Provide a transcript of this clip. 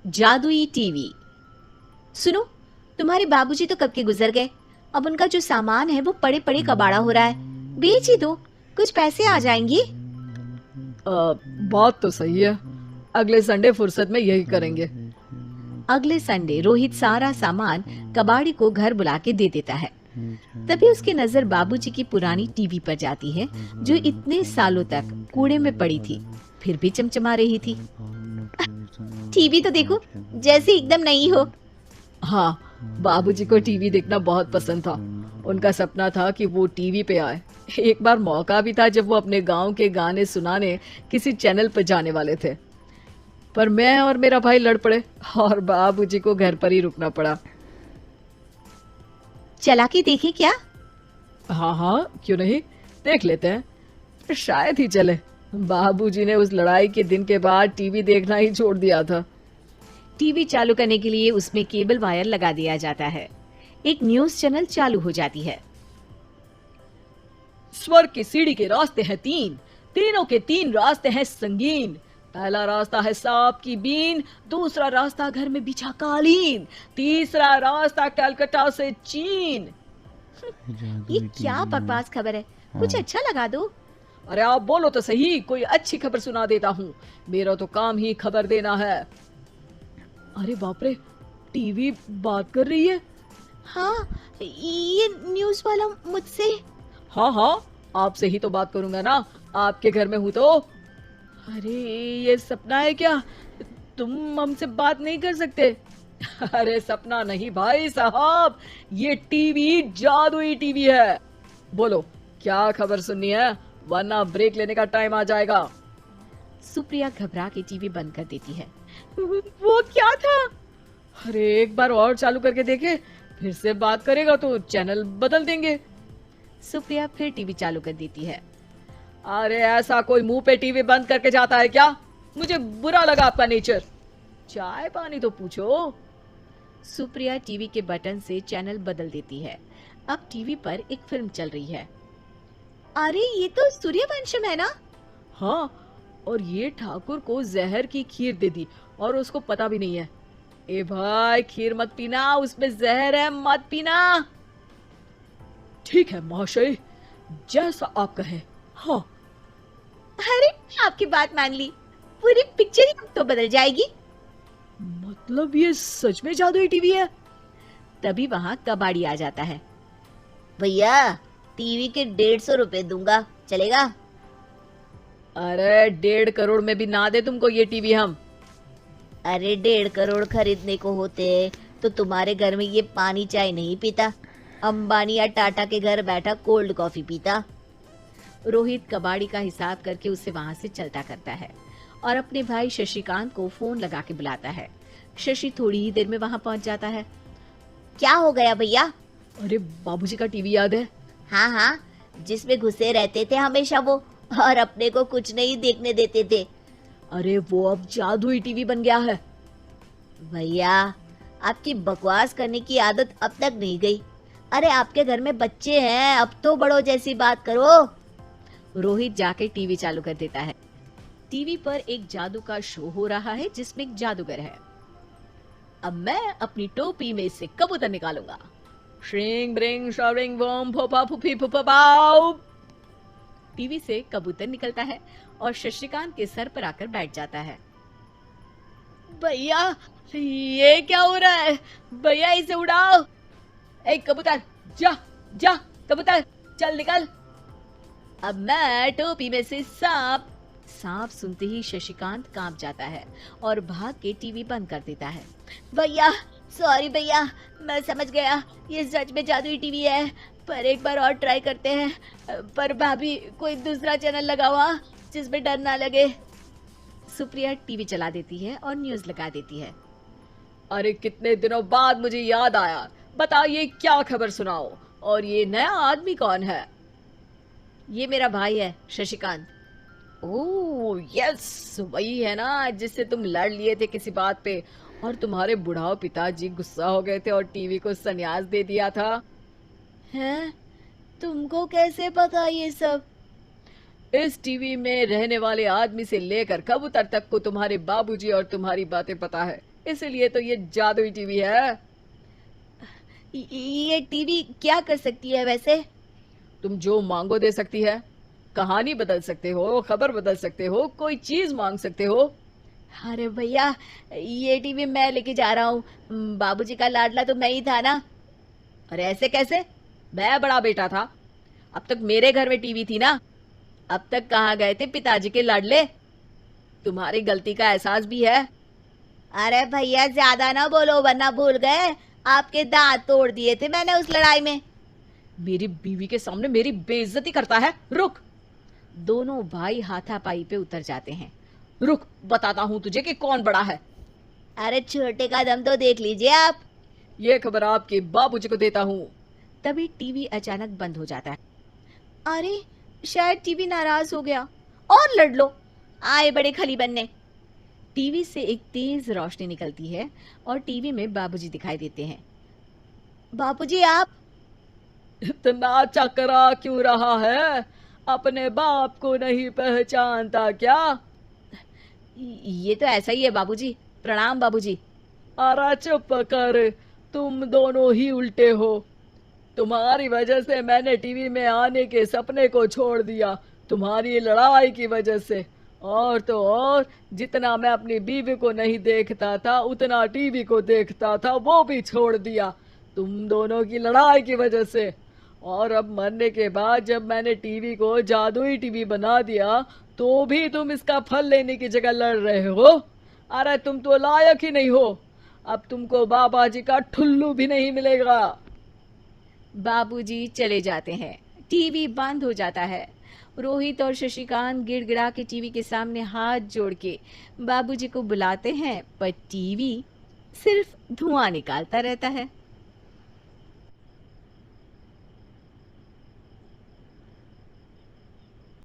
जादुई टीवी। सुनो, तुम्हारे बाबूजी तो कब के गुजर गए। अब उनका जो सामान है वो पड़े पड़े कबाड़ा हो रहा है। बेच ही दो, कुछ पैसे आ जाएंगे। बात तो सही है। अगले संडे फुर्सत में यही करेंगे। अगले संडे रोहित सारा सामान कबाड़ी को घर बुला के दे देता है। तभी उसकी नजर बाबूजी की पुरानी टीवी पर जाती है, जो इतने सालों तक कूड़े में पड़ी थी, फिर भी चमचमा रही थी। टीवी तो देखो, जैसे एकदम नई हो। हाँ, बाबूजी को टीवी देखना बहुत पसंद था। उनका सपना था कि वो टीवी पे आए। एक बार मौका भी था जब वो अपने गांव के गाने सुनाने किसी चैनल पर जाने वाले थे, पर मैं और मेरा भाई लड़ पड़े और बाबूजी को घर पर ही रुकना पड़ा। चला के देखें क्या? हाँ हाँ, क्यों नहीं, देख लेते हैं, शायद ही चले। बाबूजी ने उस लड़ाई के दिन के बाद टीवी देखना ही छोड़ दिया था। टीवी चालू करने के लिए उसमें केबल वायर लगा दिया जाता है। एक न्यूज चैनल चालू हो जाती है। स्वर्ग की सीढ़ी के रास्ते हैं तीन, तीनों के तीन रास्ते हैं संगीन। पहला रास्ता है सांप की बीन, दूसरा रास्ता घर में बिछा कालीन, तीसरा रास्ता कलकत्ता से चीन। ये क्या बकवास खबर है, कुछ अच्छा लगा दो। अरे आप बोलो तो सही, कोई अच्छी खबर सुना देता हूँ। मेरा तो काम ही खबर देना है। अरे बाप रे, टीवी बात कर रही है। हाँ, ये न्यूज वाला मुझसे। हाँ हाँ, आपसे ही तो बात करूंगा ना, आपके घर में हूँ तो। अरे ये सपना है क्या? तुम हमसे बात नहीं कर सकते? अरे सपना नहीं भाई साहब, ये टीवी जादुई टीवी है। बोलो क्या खबर सुननी है, वरना ब्रेक लेने का टाइम आ जाएगा। सुप्रिया घबरा के टीवी बंद कर देती है। वो क्या था? अरे एक बार और चालू करके देखे, फिर से बात करेगा तो चैनल बदल देंगे। सुप्रिया फिर टीवी चालू कर देती है। अरे ऐसा कोई मुंह पे टीवी बंद करके जाता है क्या? मुझे बुरा लगा आपका नेचर। चाय पानी तो पूछो। सुप्रिया टीवी के बटन से चैनल बदल देती है। अब टीवी पर एक फिल्म चल रही है। अरे ये तो सूर्यवंशम है ना? हाँ, और ये ठाकुर को जहर की खीर दे दी और उसको पता भी नहीं है। ए भाई, खीर मत पीना, उसमें जहर है, मत पीना। ठीक है महाशय, जैसा आप कहें। हाँ। अरे आपकी बात मान ली, पूरी पिक्चर ही तो बदल जाएगी। मतलब ये सच में जादुई टीवी है? तभी वहां कबाड़ी आ जाता है। भैया, टीवी के 150 रुपए दूंगा, चलेगा? अरे 1.5 करोड़ में भी ना दे तुमको ये टीवी हम। अरे 1.5 करोड़ खरीदने को होते तो तुम्हारे घर में ये पानी चाय नहीं पीता, अंबानी या टाटा के घर बैठा कोल्ड कॉफी पीता। रोहित कबाड़ी का हिसाब करके उसे वहां से चलता करता है और अपने भाई शशिकांत को फोन लगा के बुलाता है। शशि थोड़ी ही देर में वहां पहुंच जाता है। क्या हो गया भैया? अरे बाबूजी का टीवी याद है? हाँ हाँ, जिसमें घुसे रहते थे हमेशा वो, और अपने को कुछ नहीं देखने देते थे। अरे वो अब जादुई टीवी बन गया है। भैया, आपकी बकवास करने की आदत अब तक नहीं गई। अरे आपके घर में बच्चे हैं, अब तो बड़ों जैसी बात करो। रोहित जाके टीवी चालू कर देता है। टीवी पर एक जादू का शो हो रहा है जिसमें एक जादूगर है। अब मैं अपनी टोपी में से कबूतर निकालूंगा। श्रिंग ब्रिंग शरिंग बम फोपा फुफी फुफा पाउ। टीवी से कबूतर निकलता है और शशिकांत के सर पर आकर बैठ जाता है। भैया, ये क्या हो रहा है? भैया इसे उड़ाओ। ए कबूतर, जा जा, कबूतर चल निकल। अब मैं टोपी में से सांप सुनते ही शशिकांत कांप जाता है और भाग के टीवी बंद कर देता है। भैया, सॉरी भैया, मैं समझ गया ये सच में जादुई टीवी है, पर एक बार और ट्राई करते हैं। पर भाभी, कोई दूसरा चैनल लगाओ जिसमें डर ना लगे। सुप्रिया टीवी चला देती है और न्यूज लगा देती है। अरे कितने दिनों बाद मुझे याद आया, बताइए क्या खबर सुनाओ। और ये नया आदमी कौन है? ये मेरा भाई है, शशिकांत। ओह यस, वही है ना जिससे तुम लड़ लिए थे किसी बात पे और तुम्हारे बुढ़ाओ पिताजी गुस्सा हो गए थे और टीवी को संन्यास दे दिया था। हैं? तुमको कैसे पता ये सब? इस टीवी में रहने वाले आदमी से लेकर कबूतर तक को तुम्हारे बाबूजी और तुम्हारी बातें पता है, इसीलिए तो ये जादुई टीवी है। ये टीवी क्या कर सकती है वैसे? तुम जो मांगो दे सकती है। कहानी बदल सकते हो, खबर बदल सकते हो, कोई चीज मांग सकते हो। अरे भैया, ये टीवी मैं लेके जा रहा हूँ। बाबूजी का लाडला तो मैं ही था ना। अरे ऐसे कैसे? मैं बड़ा बेटा था। अब तक मेरे घर में टीवी थी ना। अब तक कहाँ गए थे पिताजी के लाडले? तुम्हारी गलती का एहसास भी है। अरे भैया, ज्यादा ना बोलो वरना भूल गए, आपके दांत तोड़ दिए थे मैंने उस लड़ाई में। मेरी बीवी के सामने मेरी बेइज्जती करता है। रुक। दोनों भाई हाथापाई पे उतर जाते हैं। रुक, बताता हूँ तुझे कि कौन बड़ा है। अरे छोटे का दम तो देख लीजिए आप। ये खबर आपके बाबूजी को देता हूँ। तभी टीवी अचानक बंद हो जाता है। अरे, शायद टीवी नाराज हो गया। और लड़ लो, आए बड़े खली बनने। टीवी से एक तेज रोशनी निकलती है और टीवी में बाबूजी दिखाई देते हैं। बाबूजी आप? इतना चकरा क्यों रहा है? अपने बाप को नहीं पहचानता क्या? ये तो ऐसा ही है बाबूजी। प्रणाम बाबूजी। अरे चुप कर। तुम दोनों ही उल्टे हो। तुम्हारी वजह से मैंने टीवी में आने के सपने को छोड़ दिया। तुम्हारी लड़ाई की वजह से। और तो और, जितना मैं अपनी बीवी को नहीं देखता था उतना टीवी को देखता था, वो भी छोड़ दिया तुम दोनों की लड़ाई की वजह से। और अब मरने के बाद जब मैंने टीवी को जादुई टीवी बना दिया तो भी तुम इसका फल लेने की जगह लड़ रहे हो। अरे तुम तो लायक ही नहीं हो। अब तुमको बाबा जी का ठुल्लू भी नहीं मिलेगा। बाबूजी चले जाते हैं। टीवी बंद हो जाता है। रोहित और शशिकांत गिड़गिड़ा के टीवी के सामने हाथ जोड़ के बाबूजी को बुलाते हैं, पर टीवी सिर्फ धुआं निकालता रहता है।